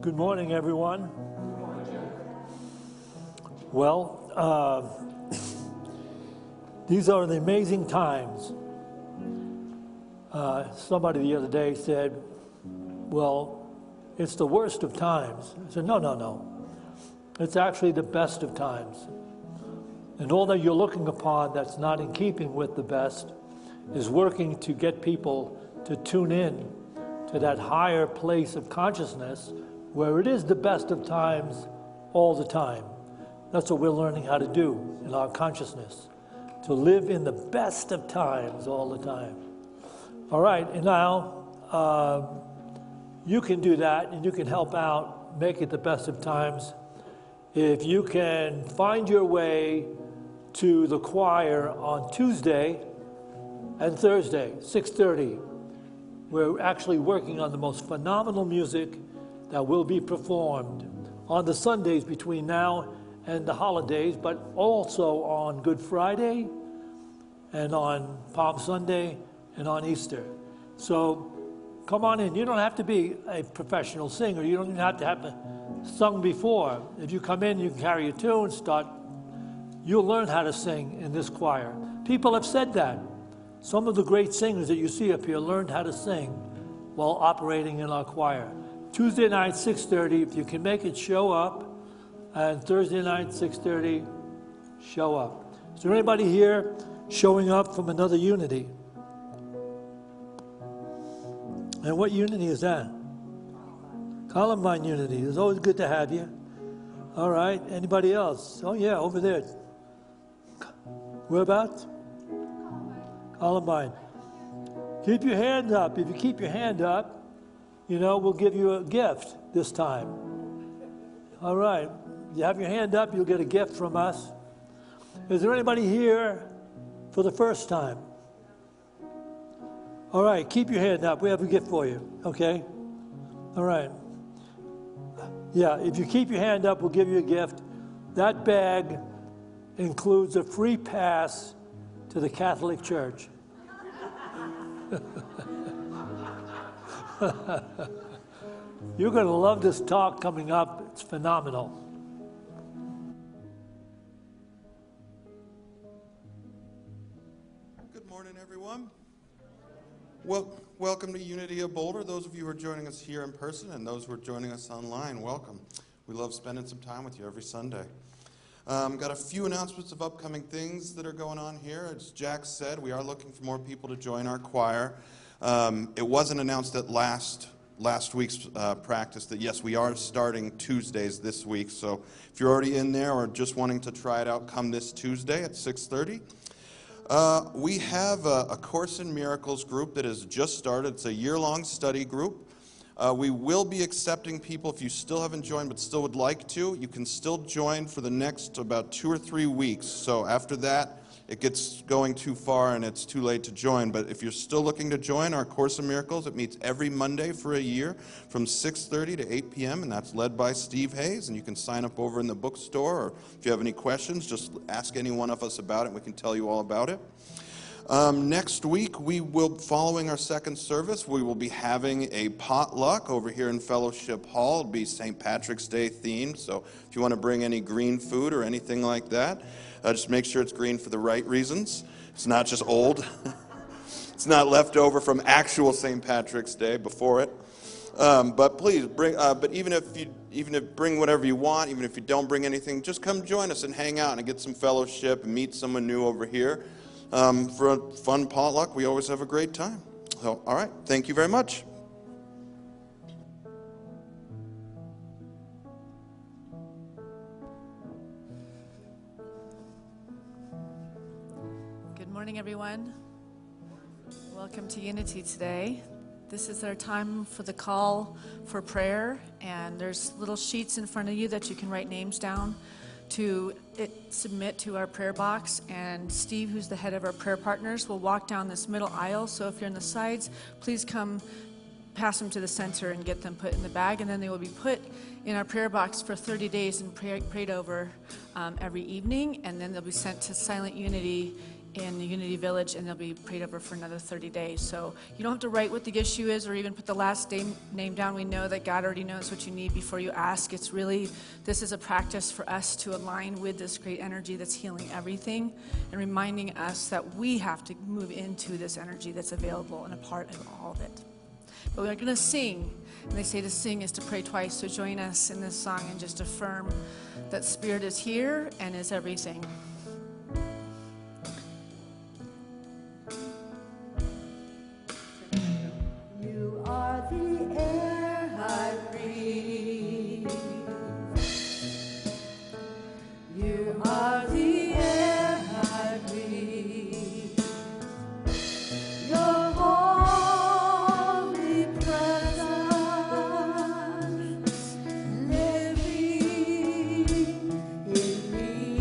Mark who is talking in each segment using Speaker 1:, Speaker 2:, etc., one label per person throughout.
Speaker 1: Good morning, everyone. Well, these are the amazing times. Somebody the other day said, well, it's the worst of times. I said, no. It's actually the best of times. And all that you're looking upon that's not in keeping with the best is working to get people to tune in to that higher place of consciousness where it is the best of times all the time. That's what we're learning how to do in our consciousness, to live in the best of times all the time. All right, and now you can do that and you can help out, make it the best of times. If you can find your way to the choir on Tuesday and Thursday, 6:30. We're actually working on the most phenomenal music that will be performed on the Sundays between now and the holidays, but also on Good Friday and on Palm Sunday and on Easter. So come on in. You don't have to be a professional singer. You don't even have to have sung before. If you come in, you can carry a tune, you'll learn how to sing in this choir. People have said that. Some of the great singers that you see up here learned how to sing while operating in our choir. Tuesday night, 6:30, if you can make it, show up. And Thursday night, 6:30, show up. Is there anybody here showing up from another unity? And what unity is that? Columbine Unity. It's always good to have you. All right. Anybody else? Oh, yeah, over there. Whereabouts? Columbine. Keep your hand up. If you keep your hand up, we'll give you a gift this time. All right. You have your hand up, you'll get a gift from us. Is there anybody here for the first time? All right, keep your hand up. We have a gift for you, okay? All right. Yeah, if you keep your hand up, we'll give you a gift. That bag includes a free pass to the Catholic Church. You're going to love this talk coming up. It's phenomenal.
Speaker 2: Good morning, everyone. Welcome to Unity of Boulder. Those of you who are joining us here in person and those who are joining us online, welcome. We love spending some time with you every Sunday. Got a few announcements of upcoming things that are going on here. As Jack said, we are looking for more people to join our choir. It wasn't announced at last week's practice that, yes, we are starting Tuesdays this week. So if you're already in there or just wanting to try it out, come this Tuesday at 6:30. We have a Course in Miracles group that has just started. It's a year-long study group. We will be accepting people. If you still haven't joined but still would like to, you can still join for the next about 2 or 3 weeks. So after that, it gets going too far and it's too late to join. But if you're still looking to join our Course in Miracles, it meets every Monday for a year from 6:30 to 8 p.m., and that's led by Steve Hayes. And you can sign up over in the bookstore, or if you have any questions, just ask any one of us about it, and we can tell you all about it. Next week, following our second service, we will be having a potluck over here in Fellowship Hall. It'll be St. Patrick's Day themed, so if you want to bring any green food or anything like that, just make sure it's green for the right reasons. It's not just old. It's not left over from actual St. Patrick's Day before it. But please bring. But even if bring whatever you want, even if you don't bring anything, just come join us and hang out and get some fellowship and meet someone new over here. For a fun potluck, we always have a great time. So, all right, thank you very much.
Speaker 3: Good morning, everyone. Welcome to Unity today. This is our time for the call for prayer, and there's little sheets in front of you that you can write names down to submit to our prayer box, and Steve, who's the head of our prayer partners, will walk down this middle aisle. So if you're in the sides, please come pass them to the center and get them put in the bag, and then they will be put in our prayer box for 30 days and prayed over every evening, and then they'll be sent to Silent Unity in the Unity Village, and they'll be prayed over for another 30 days. So you don't have to write what the issue is or even put the last name down. We know that God already knows what you need before you ask. It's really, this is a practice for us to align with this great energy that's healing everything and reminding us that we have to move into this energy that's available and a part of all of it. But we're going to sing, and they say to sing is to pray twice, so join us in this song and just affirm that Spirit is here and is everything.
Speaker 4: You are the air I breathe. You are the air I breathe. Your holy presence living in me.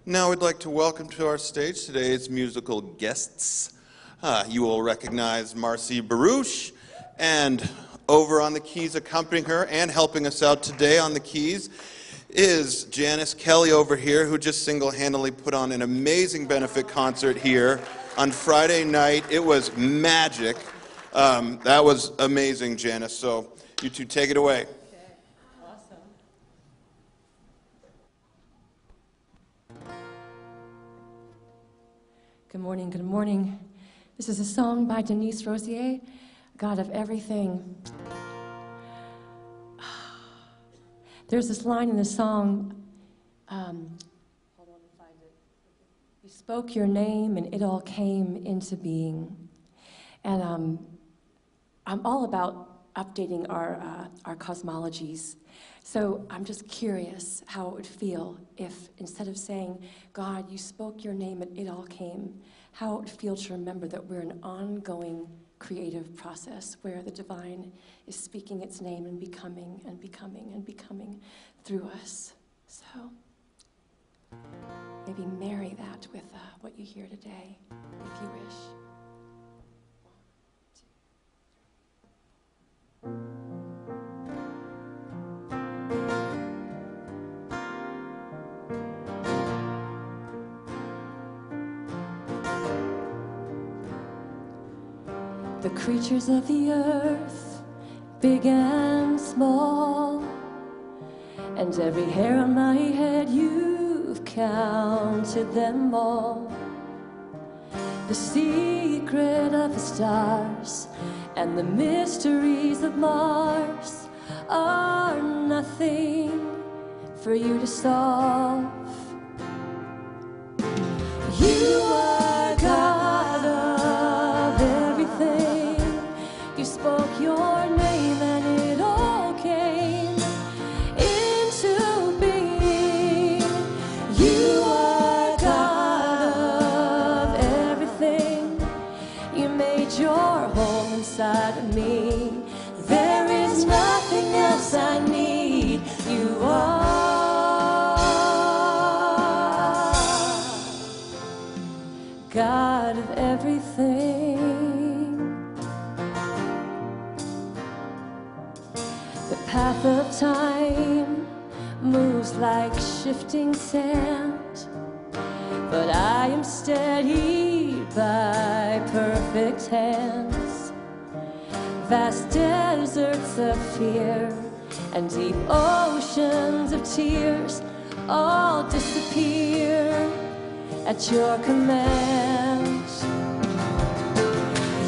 Speaker 2: Now we'd like to welcome to our stage today's musical guests. You will recognize Marcy Baruch, and over on the keys accompanying her and helping us out today on the keys is Janice Kelly over here, who just single-handedly put on an amazing benefit concert here on Friday night. It was magic. That was amazing, Janice. So you two take it away.
Speaker 4: Good morning, good morning. This is a song by Denise Rosier, God of Everything. There's this line in the song, hold on to find it. You spoke your name and it all came into being. And I'm all about updating our cosmologies. So I'm just curious how it would feel if instead of saying, God, you spoke your name and it all came, how it would feel to remember that we're an ongoing creative process where the divine is speaking its name and becoming and becoming and becoming through us. So maybe marry that with what you hear today, if you wish. The creatures of the earth, big and small, and every hair on my head, you've counted them all. The secret of the stars and the mysteries of Mars are nothing for you to solve. You are God of everything. You spoke your name and it all came into being. You are God of everything. You made your home inside of me. There is nothing else I need. You are God of everything. The path of time moves like shifting sand, but I am steadied by perfect hands. Vast deserts of fear and deep oceans of tears all disappear at your command.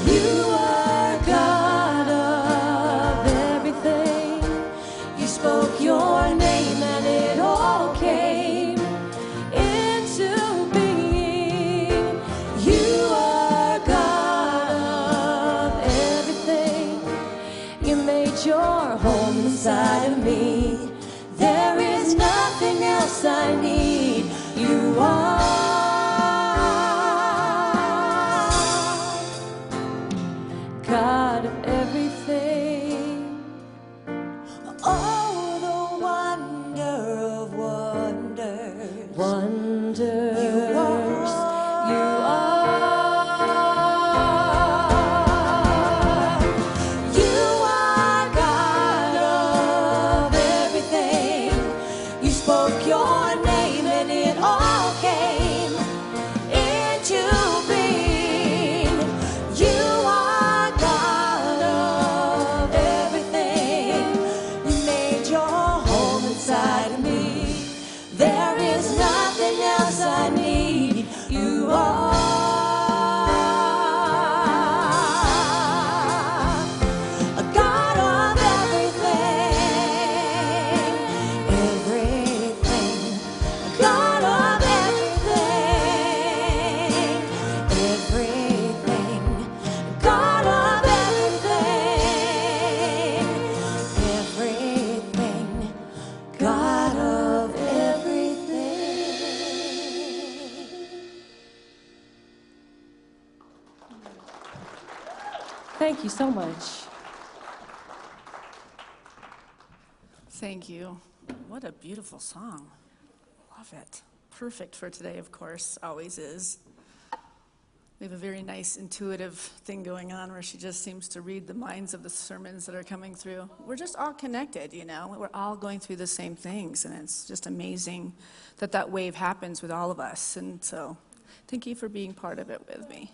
Speaker 4: You are God of everything. You spoke your name and it all came into being. You are God of everything. You made your home inside of me. There is nothing else I need. You are God of everything. Oh, the wonder of wonders. Wonders. You are. You are God of everything. You spoke your name and it all came into being. You are God of everything. You made your home inside of me. There is nothing else I need. You are a God of everything, everything. A God of everything, everything. A God of everything, everything. God of everything. Thank you so much.
Speaker 3: Thank you. What a beautiful song. Love it. perfect for today, of course, always is. We have a very nice intuitive thing going on where she just seems to read the minds of the sermons that are coming through. We're just all connected, you know. We're all going through the same things, and it's just amazing that that wave happens with all of us. And so thank you for being part of it with me.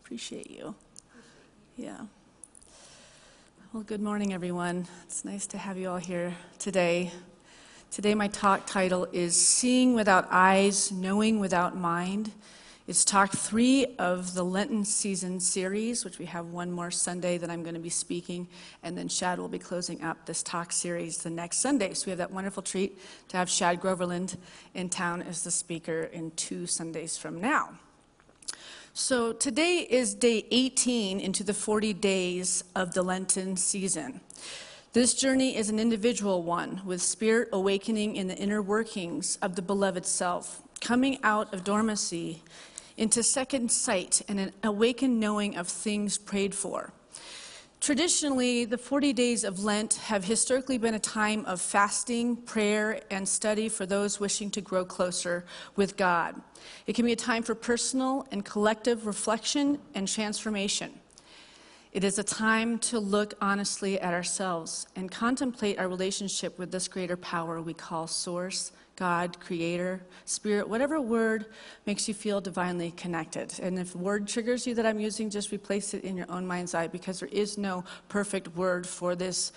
Speaker 3: Appreciate you. Yeah. Well, good morning, everyone. It's nice to have you all here today. Today my talk title is Seeing Without Eyes, Knowing Without Mind. It's talk 3 of the Lenten season series, which we have one more Sunday that I'm going to be speaking, and then Shad will be closing up this talk series the next Sunday. So we have that wonderful treat to have Shad Groverland in town as the speaker in 2 Sundays from now. So today is day 18 into the 40 days of the Lenten season. This journey is an individual one, with spirit awakening in the inner workings of the beloved self, coming out of dormancy into second sight and an awakened knowing of things prayed for. Traditionally, the 40 days of Lent have historically been a time of fasting, prayer, and study for those wishing to grow closer with God. It can be a time for personal and collective reflection and transformation. It is a time to look honestly at ourselves and contemplate our relationship with this greater power we call Source, God, Creator, Spirit, whatever word makes you feel divinely connected. And if word triggers you that I'm using, just replace it in your own mind's eye, because there is no perfect word for this,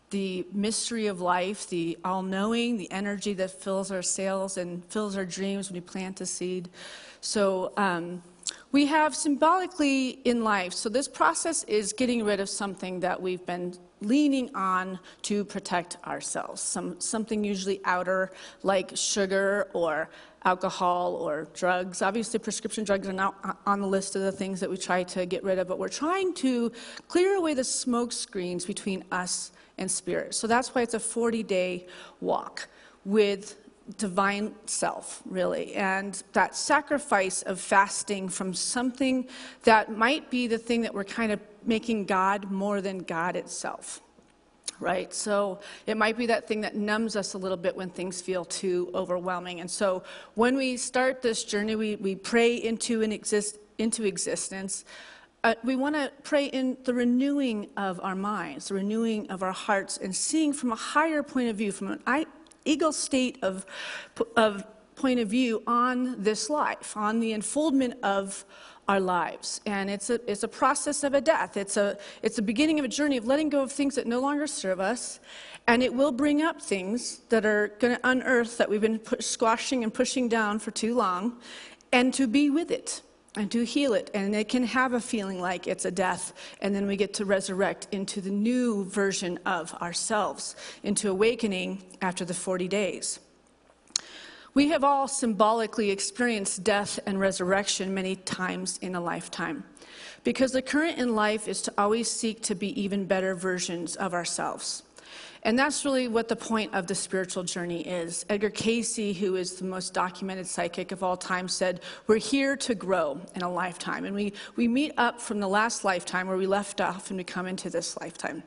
Speaker 3: the mystery of life, the all-knowing, the energy that fills our sails and fills our dreams when we plant a seed. So we have symbolically in life, so this process is getting rid of something that we've been leaning on to protect ourselves, something usually outer, like sugar or alcohol or drugs. Obviously, prescription drugs are not on the list of the things that we try to get rid of, but we're trying to clear away the smoke screens between us and spirit. So that's why it's a 40-day walk with divine self, really, and that sacrifice of fasting from something that might be the thing that we're kind of making God more than God itself, right? So it might be that thing that numbs us a little bit when things feel too overwhelming. And so when we start this journey, we pray into existence. We want to pray in the renewing of our minds, the renewing of our hearts, and seeing from a higher point of view, from an eagle state of point of view on this life, on the unfoldment of our lives. And it's a process of a death. It's a beginning of a journey of letting go of things that no longer serve us, and it will bring up things that are going to unearth that we've been squashing and pushing down for too long, and to be with it and to heal it. And it can have a feeling like it's a death, and then we get to resurrect into the new version of ourselves, into awakening after the 40 days. We have all symbolically experienced death and resurrection many times in a lifetime, because the current in life is to always seek to be even better versions of ourselves. And that's really what the point of the spiritual journey is. Edgar Cayce, who is the most documented psychic of all time, said, we're here to grow in a lifetime. And we meet up from the last lifetime where we left off, and we come into this lifetime.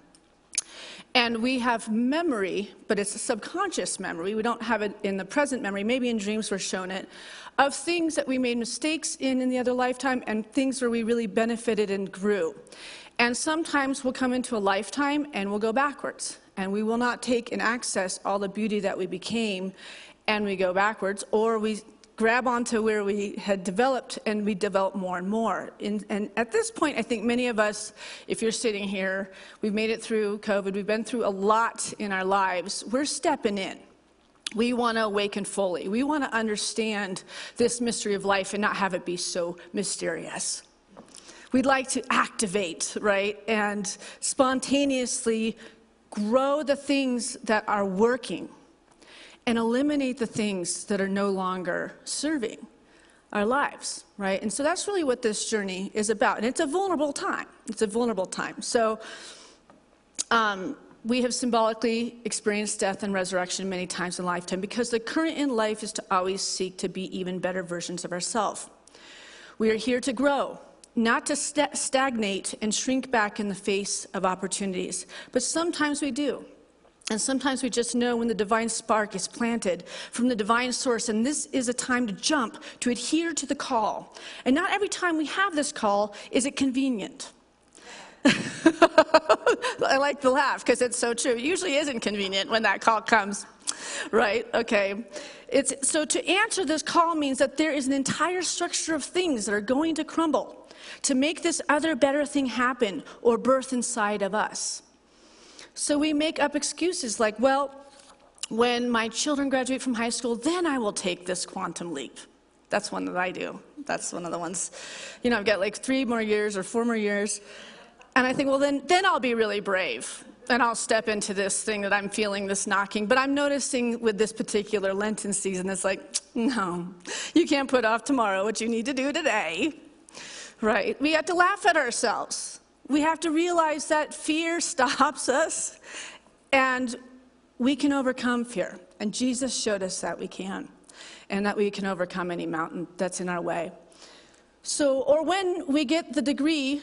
Speaker 3: And we have memory, but it's a subconscious memory. We don't have it in the present memory. Maybe in dreams we're shown it, of things that we made mistakes in the other lifetime, and things where we really benefited and grew. And sometimes we'll come into a lifetime and we'll go backwards. And we will not take and access all the beauty that we became, and we go backwards, or we grab onto where we had developed, and we develop more and more. And at this point, I think many of us, if you're sitting here, we've made it through COVID, we've been through a lot in our lives, we're stepping in. We want to awaken fully. We want to understand this mystery of life and not have it be so mysterious. We'd like to activate, right, and spontaneously grow the things that are working and eliminate the things that are no longer serving our lives, right? And so that's really what this journey is about. And it's a vulnerable time. It's a vulnerable time. So we have symbolically experienced death and resurrection many times in a lifetime, because the current in life is to always seek to be even better versions of ourselves. We are here to grow, not to stagnate and shrink back in the face of opportunities. But sometimes we do. And sometimes we just know when the divine spark is planted from the divine source, and this is a time to jump, to adhere to the call. And not every time we have this call is it convenient. I like to laugh because it's so true. It usually isn't convenient when that call comes, right? Okay. So to answer this call means that there is an entire structure of things that are going to crumble to make this other better thing happen or birth inside of us. So we make up excuses like, well, when my children graduate from high school, then I will take this quantum leap. That's one that I do. That's one of the ones. I've got like 3 more years or 4 more years. And I think, well, then I'll be really brave. And I'll step into this thing that I'm feeling, this knocking. But I'm noticing with this particular Lenten season, it's like, no, you can't put off tomorrow what you need to do today. Right? We have to laugh at ourselves. We have to realize that fear stops us, and we can overcome fear. And Jesus showed us that we can, and that we can overcome any mountain that's in our way. So, or when we get the degree,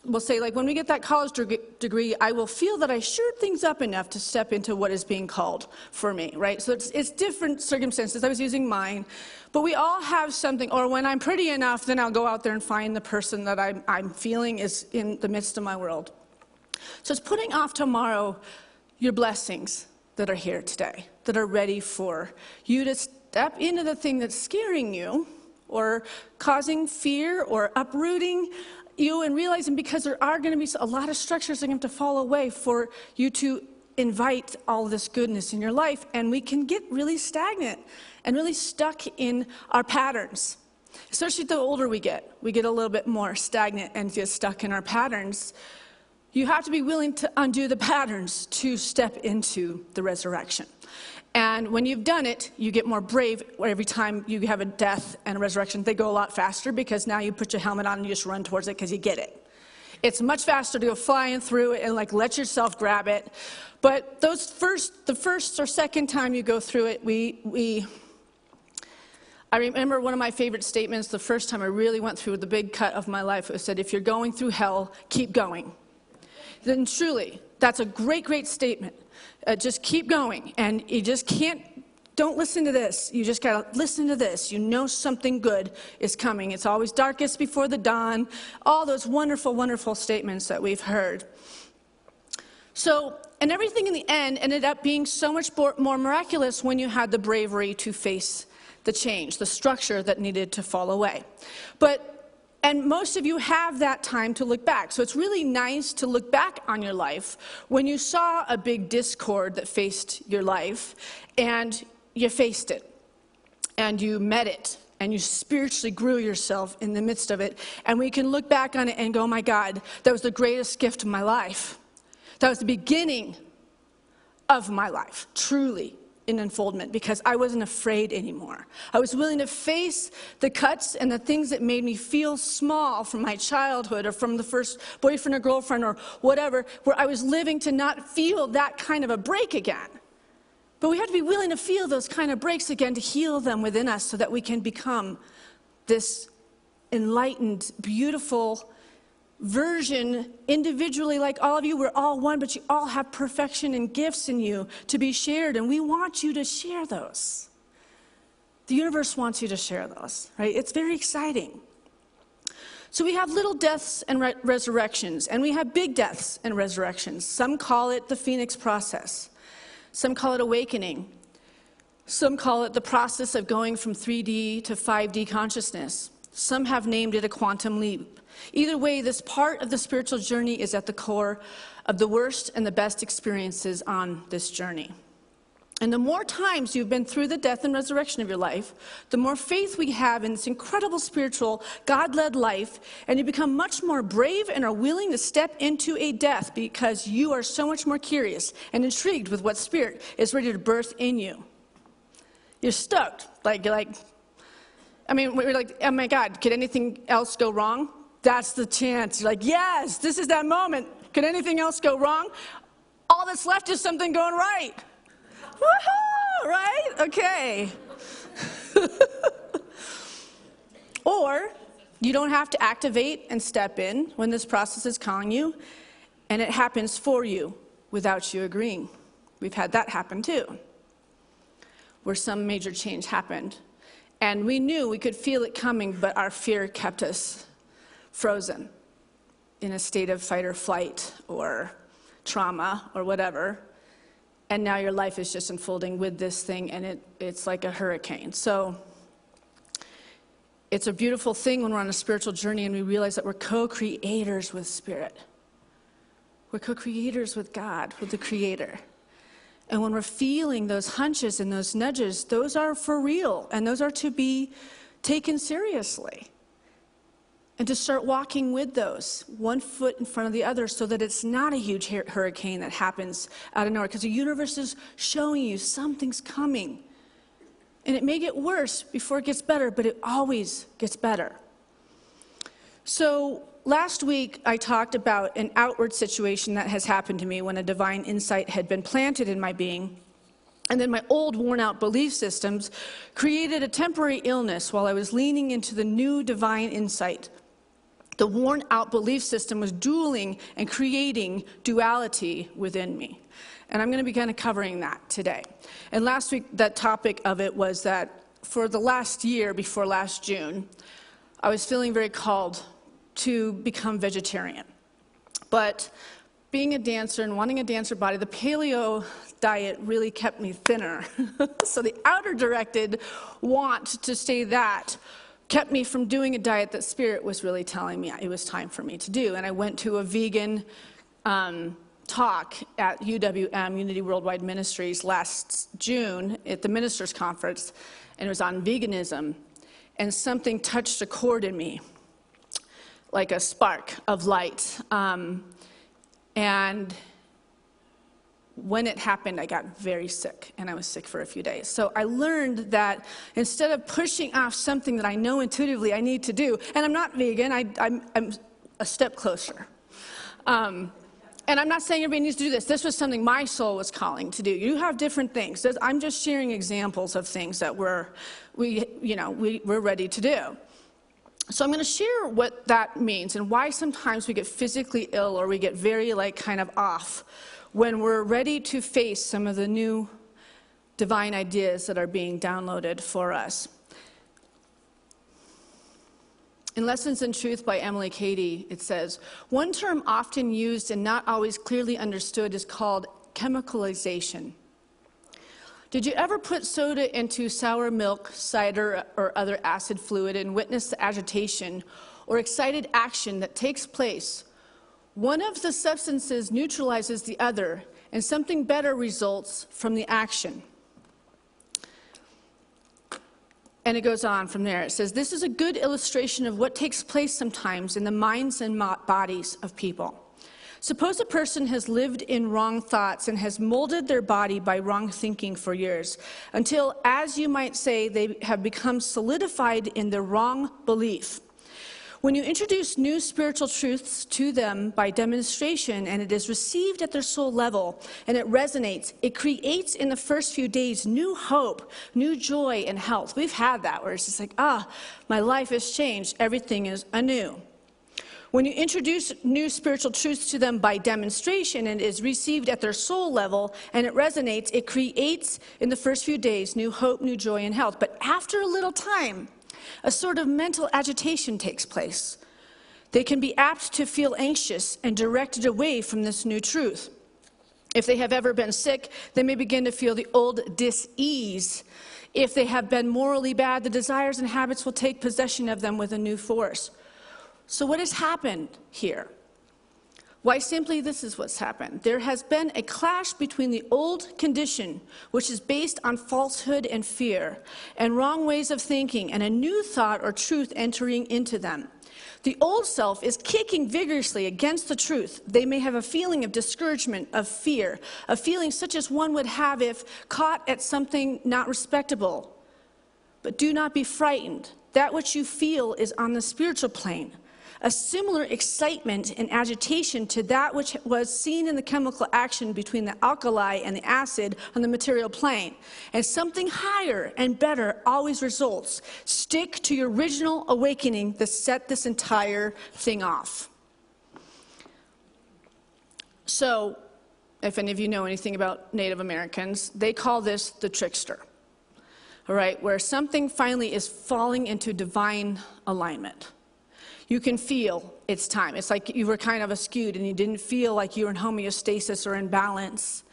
Speaker 3: we'll say, like, when we get that college degree, I will feel that I shored things up enough to step into what is being called for me, right? So it's different circumstances. I was using mine. But we all have something, or when I'm pretty enough, then I'll go out there and find the person that I'm feeling is in the midst of my world. So it's putting off tomorrow your blessings that are here today, that are ready for you to step into the thing that's scaring you, or causing fear, or uprooting you, and realizing because there are going to be a lot of structures that are going to have to fall away for you to invite all this goodness in your life, and we can get really stagnant and really stuck in our patterns. Especially the older we get a little bit more stagnant and get stuck in our patterns. You have to be willing to undo the patterns to step into the resurrection. And when you've done it, you get more brave. Every time you have a death and a resurrection, they go a lot faster because now you put your helmet on and you just run towards it because you get it. It's much faster to go flying through it and like let yourself grab it. But the first or second time you go through it, I remember one of my favorite statements the first time I really went through the big cut of my life. It said, if you're going through hell, keep going. Then truly, that's a great, great statement. Just keep going. And you just don't listen to this. You just got to listen to this. You know something good is coming. It's always darkest before the dawn. All those wonderful, wonderful statements that we've heard. So, and everything in the end ended up being so much more miraculous when you had the bravery to face the change, the structure that needed to fall away. And most of you have that time to look back. So it's really nice to look back on your life when you saw a big discord that faced your life, and you faced it, and you met it, and you spiritually grew yourself in the midst of it. And we can look back on it and go, oh my God, that was the greatest gift of my life. That was the beginning of my life, truly, in unfoldment, because I wasn't afraid anymore. I was willing to face the cuts and the things that made me feel small from my childhood or from the first boyfriend or girlfriend or whatever, where I was living to not feel that kind of a break again. But we have to be willing to feel those kind of breaks again to heal them within us so that we can become this enlightened, beautiful version individually, like all of you. We're all one, but you all have perfection and gifts in you to be shared, and we want you to share those. The universe wants you to share those, right? It's very exciting. So we have little deaths and resurrections, and we have big deaths and resurrections. Some call it the Phoenix process. Some call it awakening. Some call it the process of going from 3D to 5D consciousness. Some have named it a quantum leap. Either way, this part of the spiritual journey is at the core of the worst and the best experiences on this journey. And the more times you've been through the death and resurrection of your life, the more faith we have in this incredible spiritual, God-led life, and you become much more brave and are willing to step into a death because you are so much more curious and intrigued with what Spirit is ready to birth in you. You're stoked. We're like, oh my God, could anything else go wrong? That's the chance. You're like, yes, this is that moment. Could anything else go wrong? All that's left is something going right. Woohoo, right? Okay. Or you don't have to activate and step in when this process is calling you, and it happens for you without you agreeing. We've had that happen too, where some major change happened. And we knew we could feel it coming, but our fear kept us frozen in a state of fight or flight or trauma or whatever. And now your life is just unfolding with this thing, and it's like a hurricane. So it's a beautiful thing when we're on a spiritual journey and we realize that we're co-creators with Spirit. We're co-creators with God, with the Creator. And when we're feeling those hunches and those nudges, those are for real, and those are to be taken seriously. And to start walking with those, one foot in front of the other, so that it's not a huge hurricane that happens out of nowhere. Because the universe is showing you something's coming. And it may get worse before it gets better, but it always gets better. So last week, I talked about an outward situation that has happened to me when a divine insight had been planted in my being. And then my old worn-out belief systems created a temporary illness while I was leaning into the new divine insight. The worn-out belief system was dueling and creating duality within me. And I'm going to be kind of covering that today. And last week, that topic of it was that for the last year, before last June, I was feeling very called to become vegetarian. But being a dancer and wanting a dancer body, the paleo diet really kept me thinner. So the outer directed want to stay that kept me from doing a diet that Spirit was really telling me it was time for me to do. And I went to a vegan talk at UWM, Unity Worldwide Ministries, last June at the Ministers' Conference, and it was on veganism. And something touched a chord in me, like a spark of light. And when it happened, I got very sick, and I was sick for a few days. So I learned that instead of pushing off something that I know intuitively I need to do, and I'm not vegan, I'm a step closer. And I'm not saying everybody needs to do this. This was something my soul was calling to do. You have different things. I'm just sharing examples of things that we're ready to do. So I'm going to share what that means and why sometimes we get physically ill or we get very kind of off when we're ready to face some of the new divine ideas that are being downloaded for us. In Lessons in Truth by Emily Cady, it says, one term often used and not always clearly understood is called chemicalization. Did you ever put soda into sour milk, cider, or other acid fluid and witness the agitation or excited action that takes place? One of the substances neutralizes the other, and something better results from the action. And it goes on from there. It says, this is a good illustration of what takes place sometimes in the minds and bodies of people. Suppose a person has lived in wrong thoughts and has molded their body by wrong thinking for years, until, as you might say, they have become solidified in their wrong belief. When you introduce new spiritual truths to them by demonstration and it is received at their soul level and it resonates, it creates in the first few days new hope, new joy, and health. We've had that where it's just like, my life has changed. Everything is anew. When you introduce new spiritual truths to them by demonstration and it is received at their soul level and it resonates, it creates in the first few days new hope, new joy, and health. But after a little time, a sort of mental agitation takes place. They can be apt to feel anxious and directed away from this new truth. If they have ever been sick, they may begin to feel the old dis-ease. If they have been morally bad, the desires and habits will take possession of them with a new force. So what has happened here? Why, simply this is what's happened. There has been a clash between the old condition, which is based on falsehood and fear, and wrong ways of thinking, and a new thought or truth entering into them. The old self is kicking vigorously against the truth. They may have a feeling of discouragement, of fear, a feeling such as one would have if caught at something not respectable. But do not be frightened. That which you feel is on the spiritual plane. A similar excitement and agitation to that which was seen in the chemical action between the alkali and the acid on the material plane. And something higher and better always results. Stick to your original awakening that set this entire thing off. So, if any of you know anything about Native Americans, they call this the trickster. All right, where something finally is falling into divine alignment. You can feel it's time. It's like you were kind of askewed and you didn't feel like you were in homeostasis or in balance.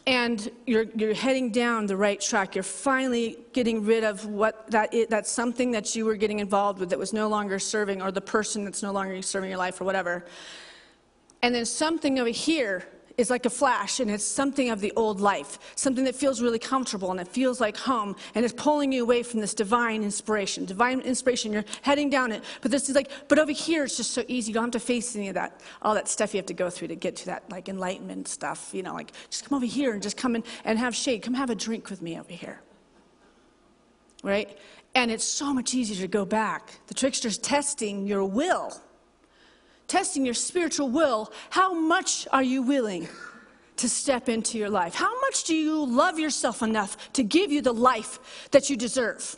Speaker 3: And you're heading down the right track. You're finally getting rid of what that's something that you were getting involved with that was no longer serving, or the person that's no longer serving your life or whatever. And then something over here is like a flash, and it's something of the old life, something that feels really comfortable and it feels like home, and it's pulling you away from this divine inspiration. Divine inspiration, you're heading down it, but this is like, but over here it's just so easy. You don't have to face any of that, all that stuff you have to go through to get to that like enlightenment stuff, you know, like just come over here and just come in and have shade. Come have a drink with me over here, right? And it's so much easier to go back. The trickster's testing your will. Testing your spiritual will. How much are you willing to step into your life? How much do you love yourself enough to give you the life that you deserve?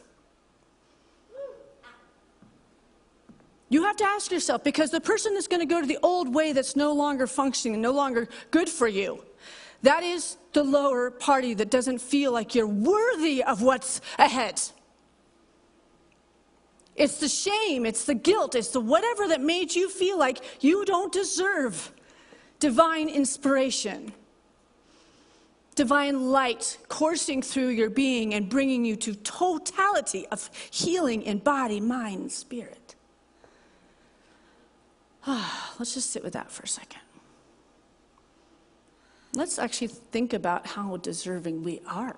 Speaker 3: You have to ask yourself, because the person that's going to go to the old way that's no longer functioning and no longer good for you, that is the lower party that doesn't feel like you're worthy of what's ahead. It's the shame, it's the guilt, it's the whatever that made you feel like you don't deserve divine inspiration, divine light coursing through your being and bringing you to totality of healing in body, mind, and spirit. Let's just sit with that for a second. Let's actually think about how deserving we are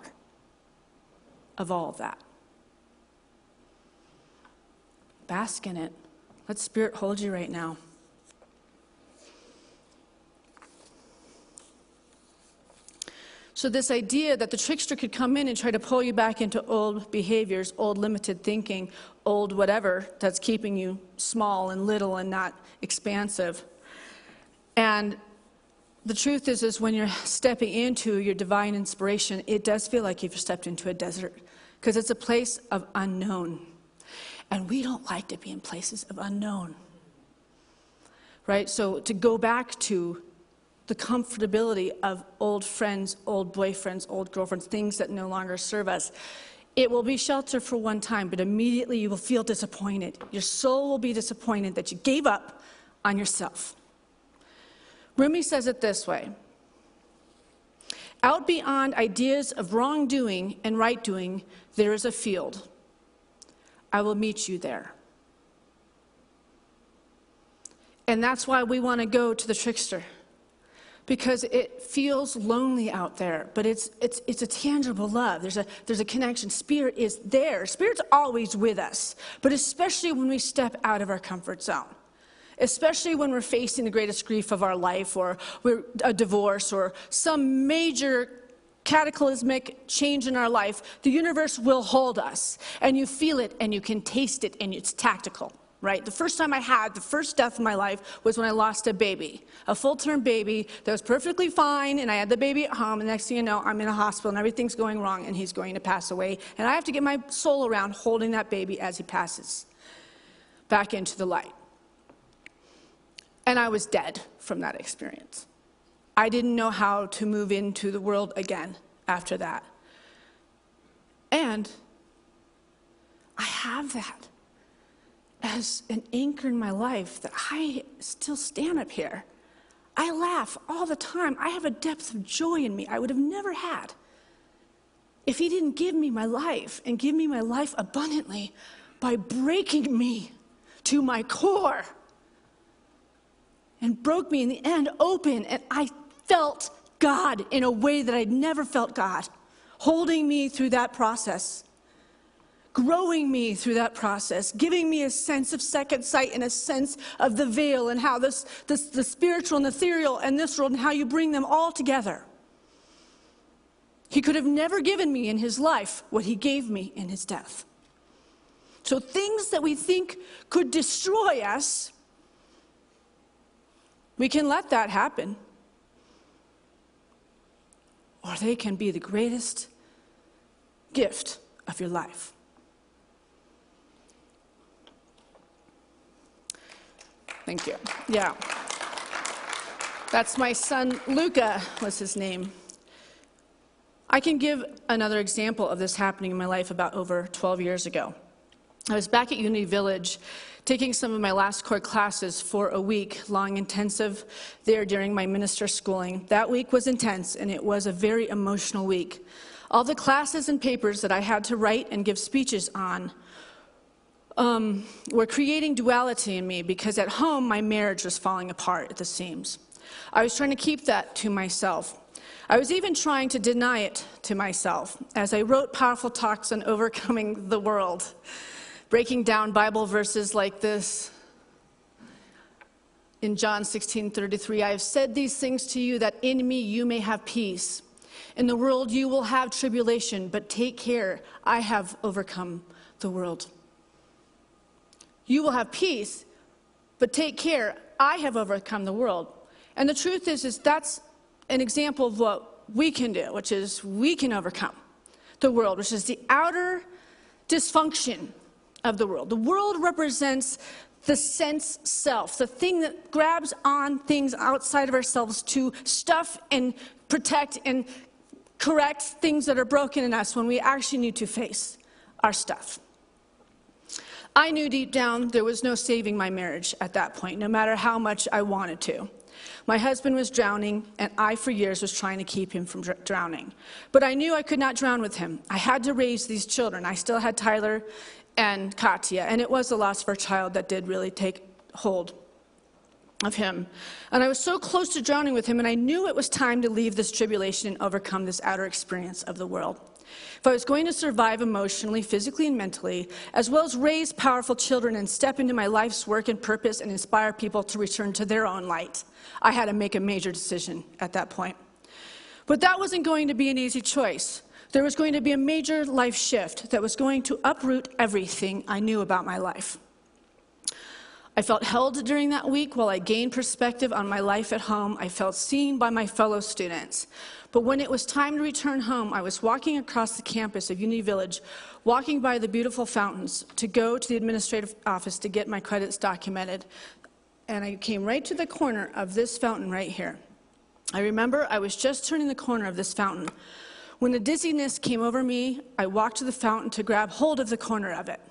Speaker 3: of all of that. Bask in it. Let Spirit hold you right now. So this idea that the trickster could come in and try to pull you back into old behaviors, old limited thinking, old whatever that's keeping you small and little and not expansive. And the truth is when you're stepping into your divine inspiration, it does feel like you've stepped into a desert, because it's a place of unknown. And we don't like to be in places of unknown, right? So to go back to the comfortability of old friends, old boyfriends, old girlfriends, things that no longer serve us, it will be shelter for one time, but immediately you will feel disappointed. Your soul will be disappointed that you gave up on yourself. Rumi says it this way: out beyond ideas of wrongdoing and right doing, there is a field. I will meet you there. And that's why we want to go to the trickster, because it feels lonely out there, but it's a tangible love. There's a connection. Spirit is there. Spirit's always with us, but especially when we step out of our comfort zone. Especially when we're facing the greatest grief of our life, or we're a divorce, or some major cataclysmic change in our life, the universe will hold us, and you feel it, and you can taste it, and it's tactical, right? The first time I had the first death in my life was when I lost a baby, a full-term baby that was perfectly fine, and I had the baby at home, and the next thing you know, I'm in a hospital, and everything's going wrong, and he's going to pass away, and I have to get my soul around holding that baby as he passes back into the light. And I was dead from that experience. I didn't know how to move into the world again after that. And I have that as an anchor in my life, that I still stand up here. I laugh all the time. I have a depth of joy in me I would have never had if he didn't give me my life, and give me my life abundantly by breaking me to my core, and broke me in the end open, and I felt God in a way that I'd never felt God, holding me through that process, growing me through that process, giving me a sense of second sight and a sense of the veil, and how the spiritual and the ethereal and this world, and how you bring them all together. He could have never given me in his life what he gave me in his death. So things that we think could destroy us, we can let that happen. Or they can be the greatest gift of your life. Thank you. Yeah. That's my son, Luca, was his name. I can give another example of this happening in my life about over 12 years ago. I was back at Unity Village taking some of my last core classes for a week-long intensive there during my minister schooling. That week was intense, and it was a very emotional week. All the classes and papers that I had to write and give speeches on were creating duality in me, because at home my marriage was falling apart at the seams. I was trying to keep that to myself. I was even trying to deny it to myself as I wrote powerful talks on overcoming the world, breaking down Bible verses like this. In John 16:33, I have said these things to you that in me you may have peace. In the world you will have tribulation, but take care, I have overcome the world. You will have peace, but take care, I have overcome the world. And the truth is that's an example of what we can do, which is we can overcome the world, which is the outer dysfunction of the world. The world represents the sense self, the thing that grabs on things outside of ourselves to stuff and protect and correct things that are broken in us when we actually need to face our stuff. I knew deep down there was no saving my marriage at that point, no matter how much I wanted to. My husband was drowning, and I, for years, was trying to keep him from drowning. But I knew I could not drown with him. I had to raise these children. I still had Tyler and Katya, and it was the loss of our child that did really take hold of him. And I was so close to drowning with him, and I knew it was time to leave this tribulation and overcome this outer experience of the world. If I was going to survive emotionally, physically, and mentally, as well as raise powerful children and step into my life's work and purpose and inspire people to return to their own light, I had to make a major decision at that point. But that wasn't going to be an easy choice. There was going to be a major life shift that was going to uproot everything I knew about my life. I felt held during that week while I gained perspective on my life at home. I felt seen by my fellow students. But when it was time to return home, I was walking across the campus of Unity Village, walking by the beautiful fountains to go to the administrative office to get my credits documented. And I came right to the corner of this fountain right here. I remember I was just turning the corner of this fountain. When the dizziness came over me, I walked to the fountain to grab hold of the corner of it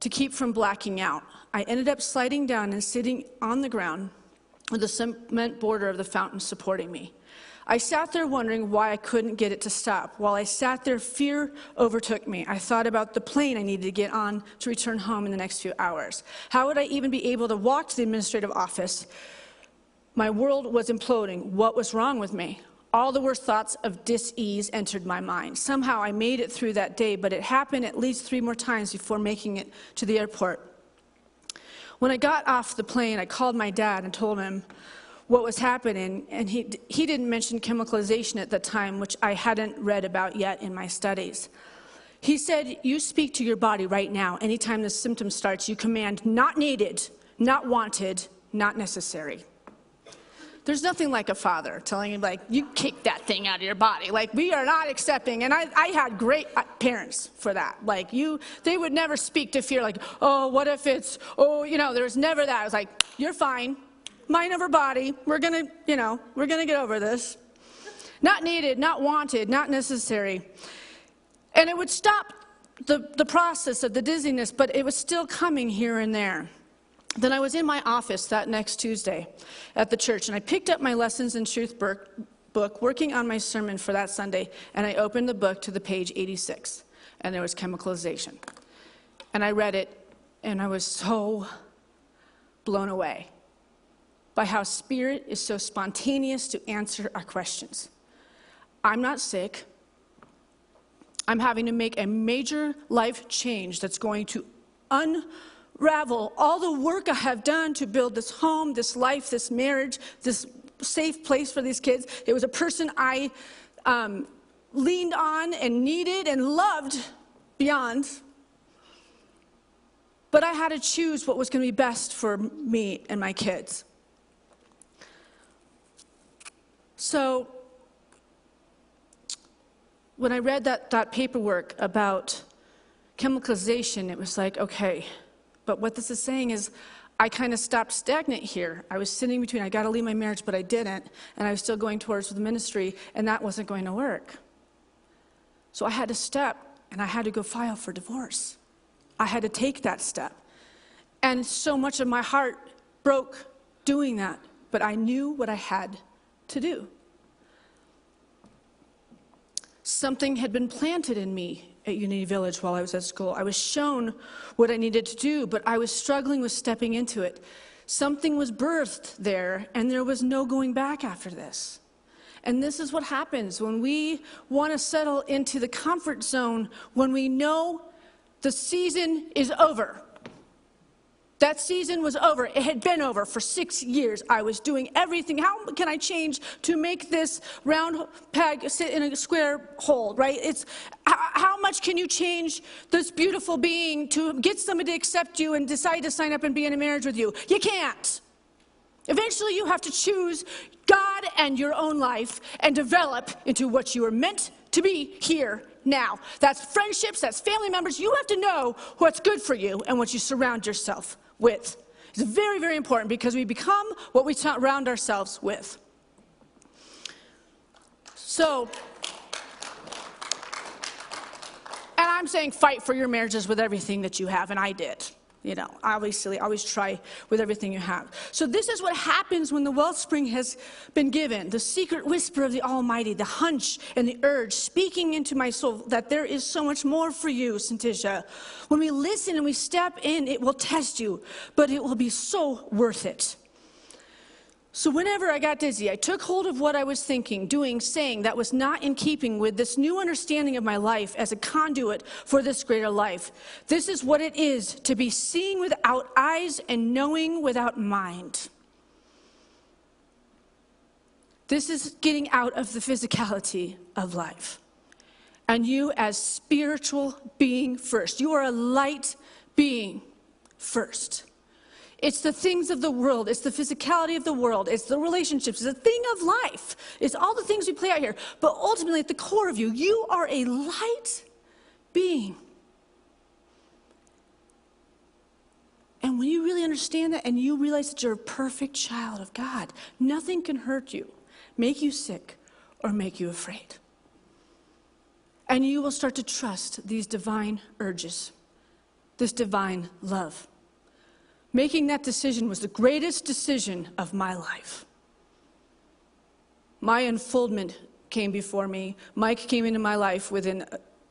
Speaker 3: to keep from blacking out. I ended up sliding down and sitting on the ground with the cement border of the fountain supporting me. I sat there wondering why I couldn't get it to stop. While I sat there, fear overtook me. I thought about the plane I needed to get on to return home in the next few hours. How would I even be able to walk to the administrative office? My world was imploding. What was wrong with me? All the worst thoughts of dis-ease entered my mind. Somehow I made it through that day, but it happened at least 3 more times before making it to the airport. When I got off the plane, I called my dad and told him what was happening, and he didn't mention chemicalization at the time, which I hadn't read about yet in my studies. He said, you speak to your body right now. Anytime the symptom starts, you command not needed, not wanted, not necessary. There's nothing like a father telling you, like, you kick that thing out of your body. Like, we are not accepting. And I had great parents for that. Like, they would never speak to fear, like, oh, what if it's, oh, there was never that. I was like, you're fine. Mind over body. We're going to get over this. Not needed, not wanted, not necessary. And it would stop the process of the dizziness, but it was still coming here and there. Then I was in my office that next Tuesday at the church, and I picked up my Lessons in Truth book, working on my sermon for that Sunday, and I opened the book to the page 86, and there was chemicalization. And I read it, and I was so blown away by how Spirit is so spontaneous to answer our questions. I'm not sick. I'm having to make a major life change that's going to unravel all the work I have done to build this home, this life, this marriage, this safe place for these kids. It was a person I leaned on and needed and loved beyond. But I had to choose what was going to be best for me and my kids. So when I read that paperwork about chemicalization, it was like, okay, but what this is saying is I kind of stopped stagnant here. I was sitting between, I got to leave my marriage, but I didn't, and I was still going towards the ministry, and that wasn't going to work. So I had to step, and I had to go file for divorce. I had to take that step. And so much of my heart broke doing that, but I knew what I had to do. Something had been planted in me at Unity Village while I was at school. I was shown what I needed to do, but I was struggling with stepping into it. Something was birthed there, and there was no going back after this. And this is what happens when we want to settle into the comfort zone when we know the season is over. That season was over. It had been over for 6 years. I was doing everything. How can I change to make this round peg sit in a square hole, right? It's how much can you change this beautiful being to get somebody to accept you and decide to sign up and be in a marriage with you? You can't. Eventually, you have to choose God and your own life and develop into what you are meant to be here now. That's friendships, that's family members. You have to know what's good for you and what you surround yourself with. It's very, very important because we become what we surround ourselves with. So, and I'm saying fight for your marriages with everything that you have, and I did. You know, obviously, always try with everything you have. So this is what happens when the wellspring has been given. The secret whisper of the Almighty, the hunch and the urge speaking into my soul that there is so much more for you, Santisha. When we listen and we step in, it will test you, but it will be so worth it. So whenever I got dizzy, I took hold of what I was thinking, doing, saying that was not in keeping with this new understanding of my life as a conduit for this greater life. This is what it is to be seeing without eyes and knowing without mind. This is getting out of the physicality of life. And you as spiritual being first. You are a light being first. It's the things of the world. It's the physicality of the world. It's the relationships. It's the thing of life. It's all the things we play out here. But ultimately, at the core of you, you are a light being. And when you really understand that and you realize that you're a perfect child of God, nothing can hurt you, make you sick, or make you afraid. And you will start to trust these divine urges, this divine love. Making that decision was the greatest decision of my life. My unfoldment came before me. Mike came into my life within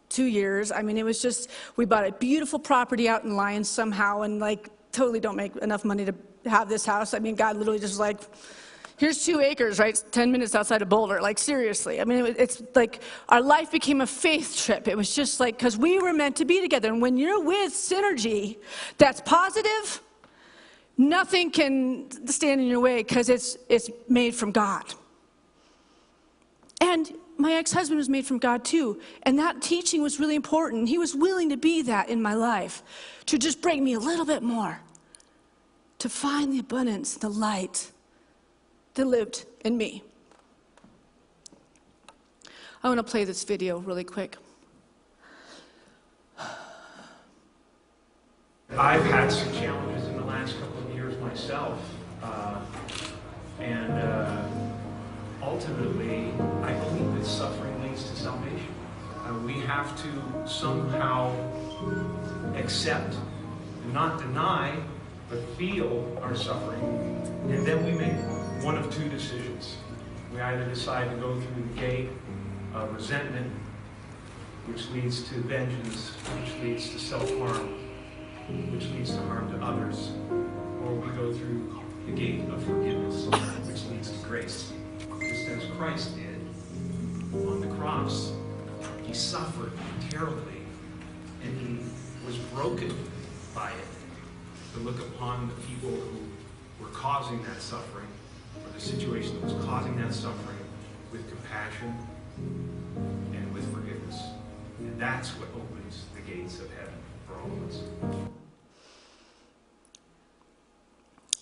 Speaker 3: 2 years. I mean, it was just, we bought a beautiful property out in Lyons somehow and like totally don't make enough money to have this house. I mean, God literally just like, here's 2 acres, right? 10 minutes outside of Boulder. Like, seriously. I mean, it's like our life became a faith trip. It was just like, because we were meant to be together. And when you're with synergy that's positive, nothing can stand in your way because it's made from God. And my ex-husband was made from God too. And that teaching was really important. He was willing to be that in my life, to just bring me a little bit more, to find the abundance, the light that lived in me. I want to play this video really quick.
Speaker 5: I've had some challenges in the last couple of years myself, and ultimately, I believe that suffering leads to salvation. We have to somehow accept, not deny, but feel our suffering, and then we make one of 2 decisions. We either decide to go through the gate of resentment, which leads to vengeance, which leads to self-harm, which leads to harm to others, or we go through the gate of forgiveness, which leads to grace. Just as Christ did on the cross, he suffered terribly, and he was broken by it. To look upon the people who were causing that suffering, or the situation that was causing that suffering, with compassion and with forgiveness. And that's what opens the gates of heaven for all of us.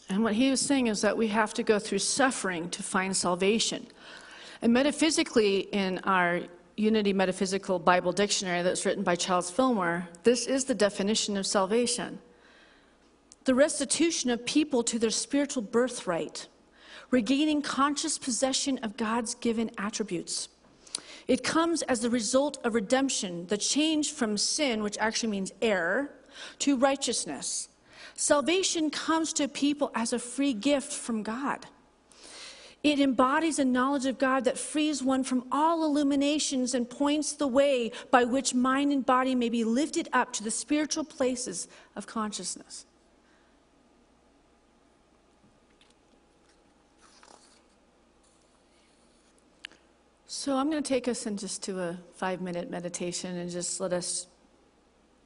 Speaker 3: And what he was saying is that we have to go through suffering to find salvation. And metaphysically, in our Unity Metaphysical Bible Dictionary that's written by Charles Fillmore, this is the definition of salvation. the restitution of people to their spiritual birthright, regaining conscious possession of God's given attributes. It comes as the result of redemption, the change from sin, which actually means error, to righteousness. Salvation comes to people as a free gift from God. It embodies a knowledge of God that frees one from all illuminations and points the way by which mind and body may be lifted up to the spiritual places of consciousness. So I'm going to take us to a 5-minute meditation and just let us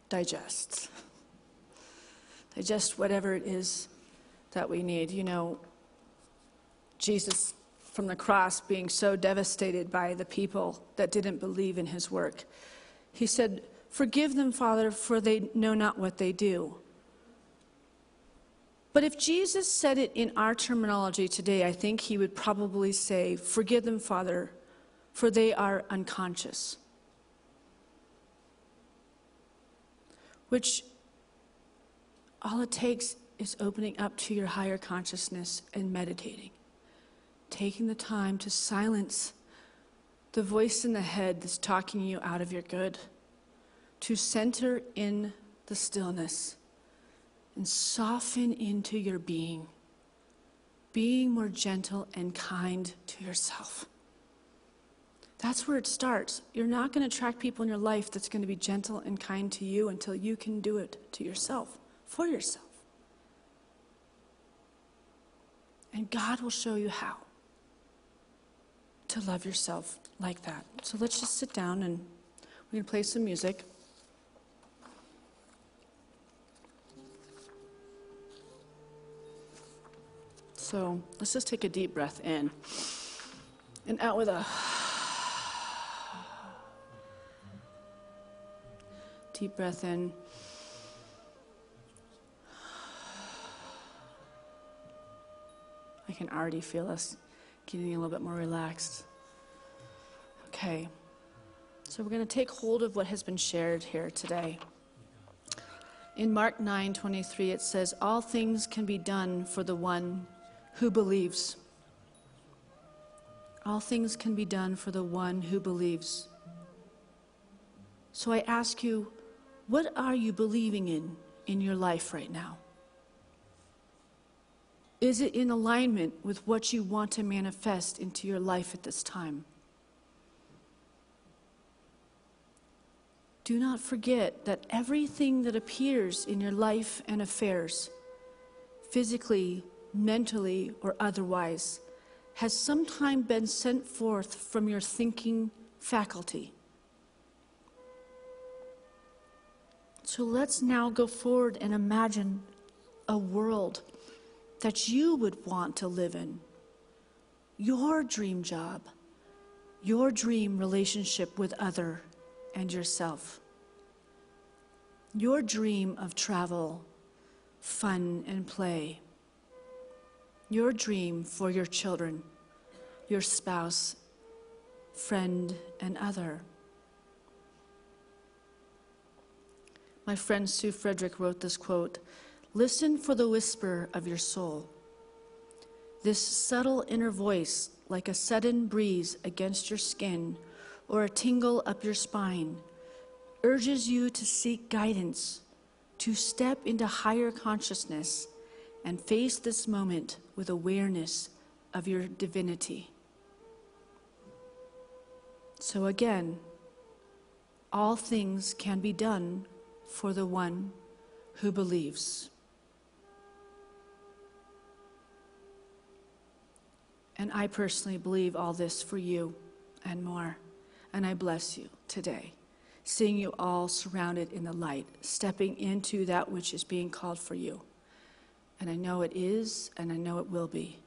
Speaker 3: digest. Digest whatever it is that we need. You know, Jesus from the cross being so devastated by the people that didn't believe in his work. He said, "Forgive them, Father, for they know not what they do." But if Jesus said it in our terminology today, I think he would probably say, "Forgive them, Father, for they are unconscious." Which all it takes is opening up to your higher consciousness and meditating. Taking the time to silence the voice in the head that's talking you out of your good. To center in the stillness and soften into your being. Being more gentle and kind to yourself. That's where it starts. You're not going to attract people in your life that's going to be gentle and kind to you until you can do it to yourself, for yourself. And God will show you how to love yourself like that. So let's just sit down and we're going to play some music. So let's just take a deep breath in and out with a deep breath in. I can already feel us getting a little bit more relaxed. Okay, so we're going to take hold of what has been shared here today. In Mark 9:23, it says, "All things can be done for the one who believes." All things can be done for the one who believes. So I ask you, what are you believing in your life right now? Is it in alignment with what you want to manifest into your life at this time? Do not forget that everything that appears in your life and affairs, physically, mentally, or otherwise, has sometime been sent forth from your thinking faculty. So let's now go forward and imagine a world that you would want to live in. Your dream job, your dream relationship with other and yourself. Your dream of travel, fun, and play. Your dream for your children, your spouse, friend, and other. My friend Sue Frederick wrote this quote, "Listen for the whisper of your soul. This subtle inner voice, like a sudden breeze against your skin or a tingle up your spine, urges you to seek guidance, to step into higher consciousness and face this moment with awareness of your divinity." So again, all things can be done for the one who believes. And I personally believe all this for you and more. And I bless you today, seeing you all surrounded in the light, stepping into that which is being called for you. And I know it is, and I know it will be.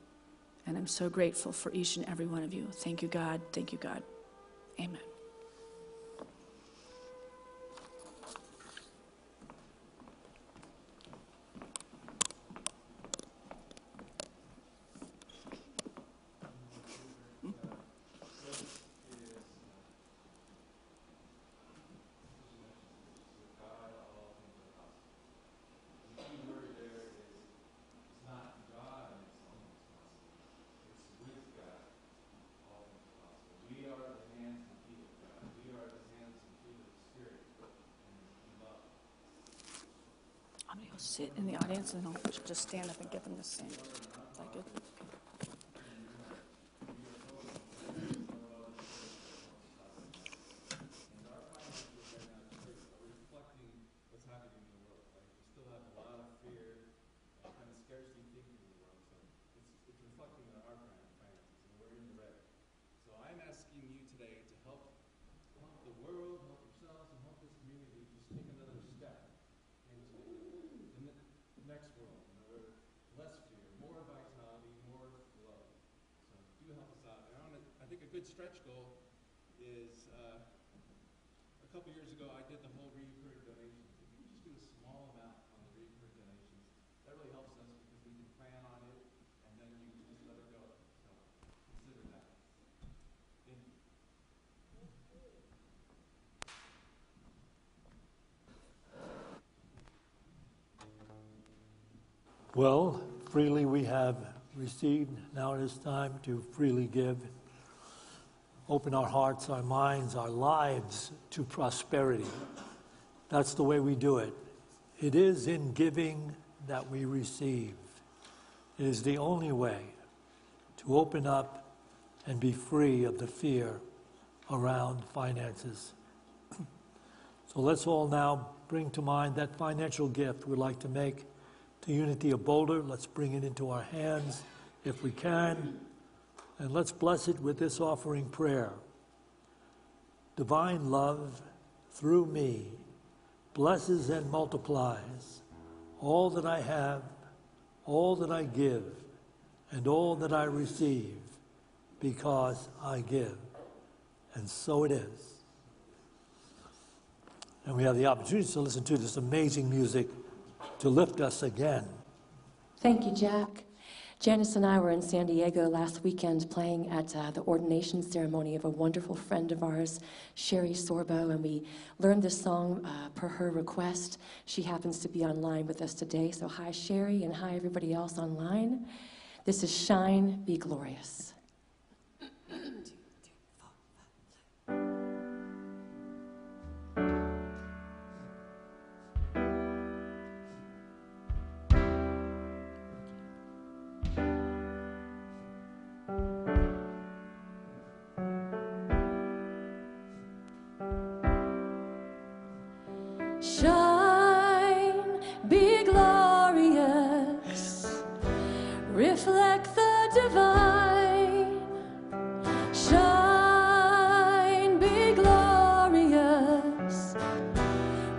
Speaker 3: And I'm so grateful for each and every one of you. Thank you, God. Thank you, God. Amen. sit in the audience and I'll just stand up and give them the same. Is that good?
Speaker 6: Stretch goal is a couple years ago I did the whole reoccurring donations. If you just do a small amount on the reoccurring donations, that really helps us because we can plan on it and then you can just let it go. So consider that. Thank you.
Speaker 1: Well, freely we have received. Now it is time to freely give. Open our hearts, our minds, our lives to prosperity. That's the way we do it. It is in giving that we receive. It is the only way to open up and be free of the fear around finances. So let's all now bring to mind that financial gift we'd like to make to Unity of Boulder. Let's bring it into our hands if we can. And let's bless it with this offering prayer. Divine love, through me, blesses and multiplies all that I have, all that I give, and all that I receive, because I give. And so it is. And we have the opportunity to listen to this amazing music to lift us again.
Speaker 4: Thank you, Jack. Janice and I were in San Diego last weekend playing at the ordination ceremony of a wonderful friend of ours, Sherry Sorbo, and we learned this song per her request. She happens to be online with us today, so hi Sherry and hi everybody else online. This is Shine, Be Glorious. Shine, be glorious, reflect the divine. Shine, be glorious,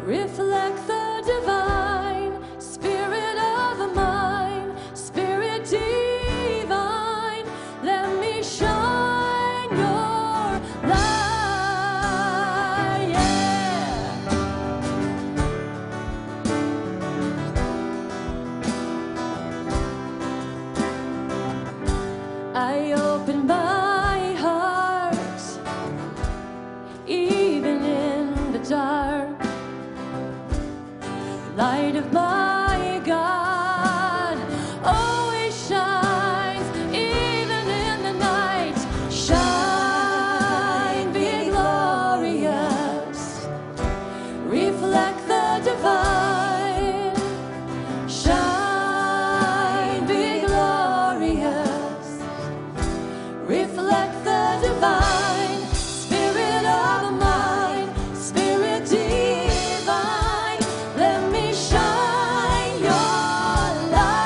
Speaker 4: reflect the divine. Spirit of the mind, Spirit divine, let me shine your light. Yeah. I open my heart, even in the dark. Light of my God always shines, even in the night. Shine, be glorious, reflect the divine. Shine, be glorious, reflect the divine. Spirit of the mind, Spirit divine, let me shine your light.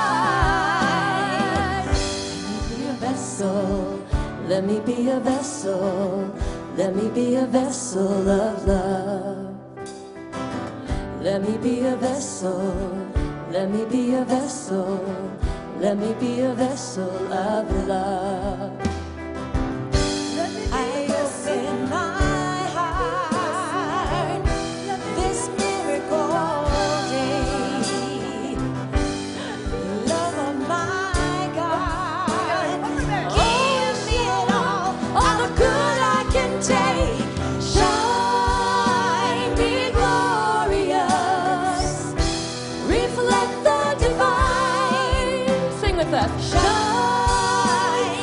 Speaker 4: Let me be a vessel, let me be a vessel of love. Let me be a vessel, let me be a vessel, let me be a vessel of love. I open my heart this miracle day. Love of my God, give me it all the good I can take. Shine, be glorious, reflect the divine. Sing with us. Shine,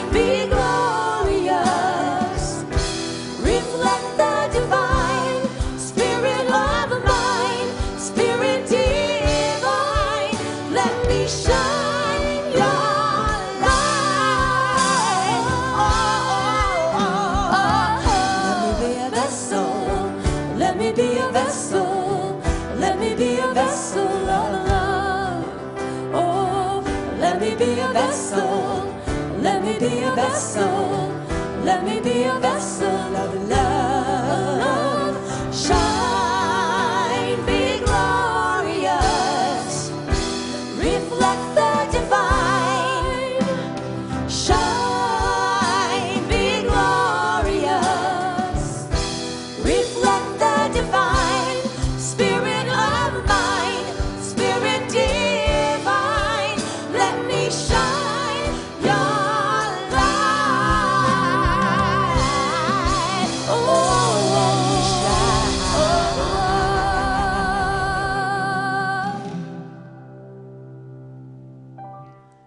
Speaker 4: vessel. Let me be a vessel of love. Oh, let me be a vessel. Let me be a vessel. Let me be a vessel of love. Shine, be glorious. Reflect the divine. Shine, be glorious. Reflect the divine. Spirit of mine, Spirit divine. Let me shine your light. Oh,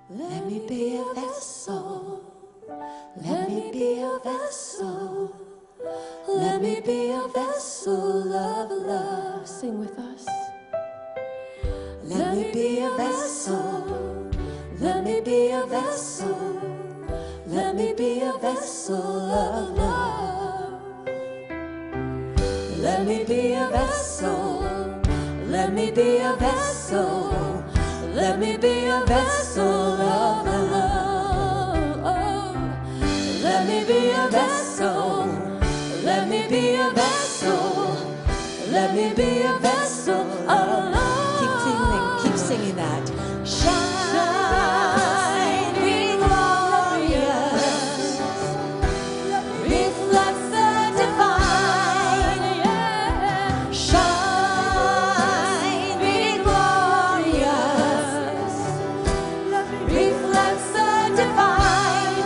Speaker 4: let me be a vessel. Let me be a vessel. Let me be a vessel of love. Sing with us. Let me be a vessel. Let me be a vessel. Let me be a vessel of love. Let me be a vessel. Let me be a vessel. Let me be a vessel of love. Oh, let me be a vessel. Let me be a vessel. Let me be a vessel of love. Keep singing that. Shine, be glorious. Reflect the divine. Shine, be glorious. Reflect the divine.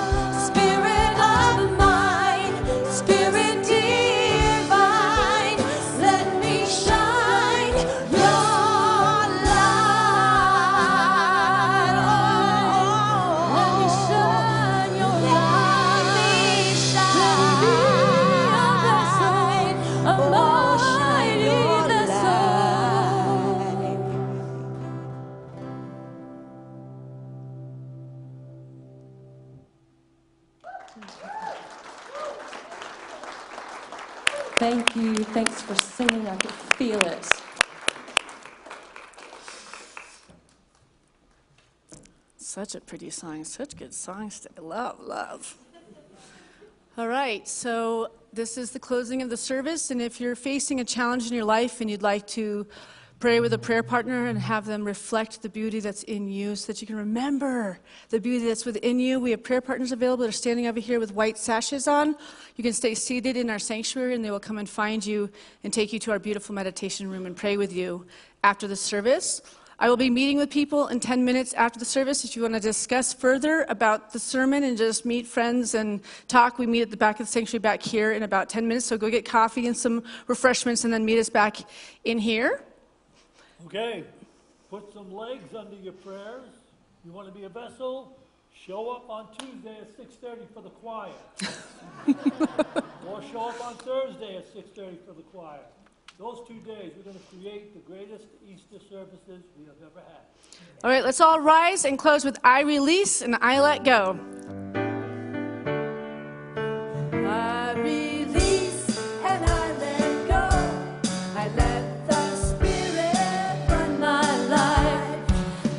Speaker 4: Spirit of mine, Spirit divine. Let me shine your light. Oh, let me shine your light. Let me shine. A mighty vessel. Thank you. Thanks for singing. I could feel it.
Speaker 3: Such a pretty song, such good songs to love. All right, so this is the closing of the service, and if you're facing a challenge in your life and you'd like to pray with a prayer partner and have them reflect the beauty that's in you so that you can remember the beauty that's within you, we have prayer partners available. They're standing over here with white sashes on. You can stay seated in our sanctuary, and they will come and find you and take you to our beautiful meditation room and pray with you after the service. I will be meeting with people in 10 minutes after the service. If you want to discuss further about the sermon and just meet friends and talk, we meet at the back of the sanctuary back here in about 10 minutes. So go get coffee and some refreshments and then meet us back in here.
Speaker 1: Okay, put some legs under your prayers. You want to be a vessel? Show up on Tuesday at 6:30 for the choir. Or show up on Thursday at 6:30 for the choir. Those 2 days, we're going to create the greatest Easter services we have ever had.
Speaker 3: All right, let's all rise and close with I release and I let go.
Speaker 4: I release and I let go. I let the Spirit run my life,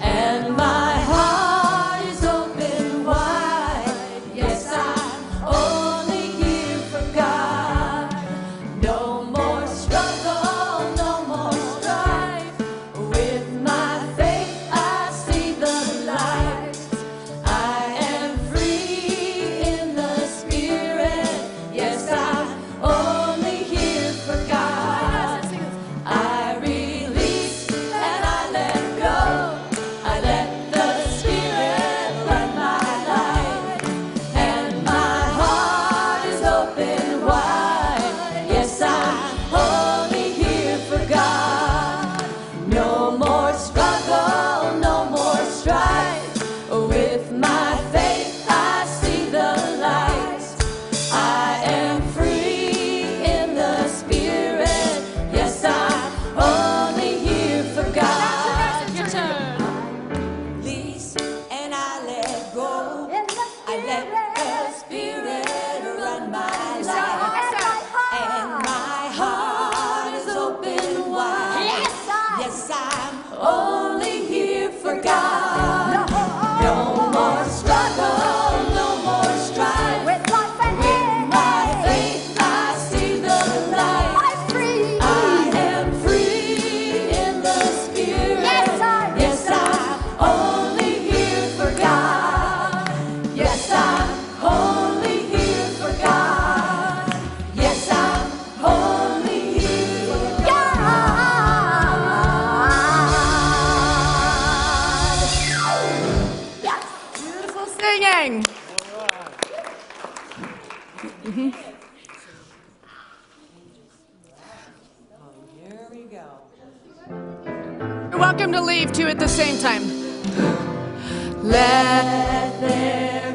Speaker 4: and my heart is open wide. Yes, I'm only here for God. No more struggle, no more strife. With my faith, I see the light. I am free in the Spirit. Yes, I'm only here for God. I release and I let go. I let the Spirit run my life, and my heart is open wide. Yes, I'm only here for God. No more struggle, no more strife. With my faith, I see the light. I am free in the Spirit. Yes, I'm only here for God.
Speaker 3: Your turn.
Speaker 4: Release and I let go. I let the Spirit run my life, and my heart is open
Speaker 7: Here we go.
Speaker 3: You're welcome to leave too at the same time. Let there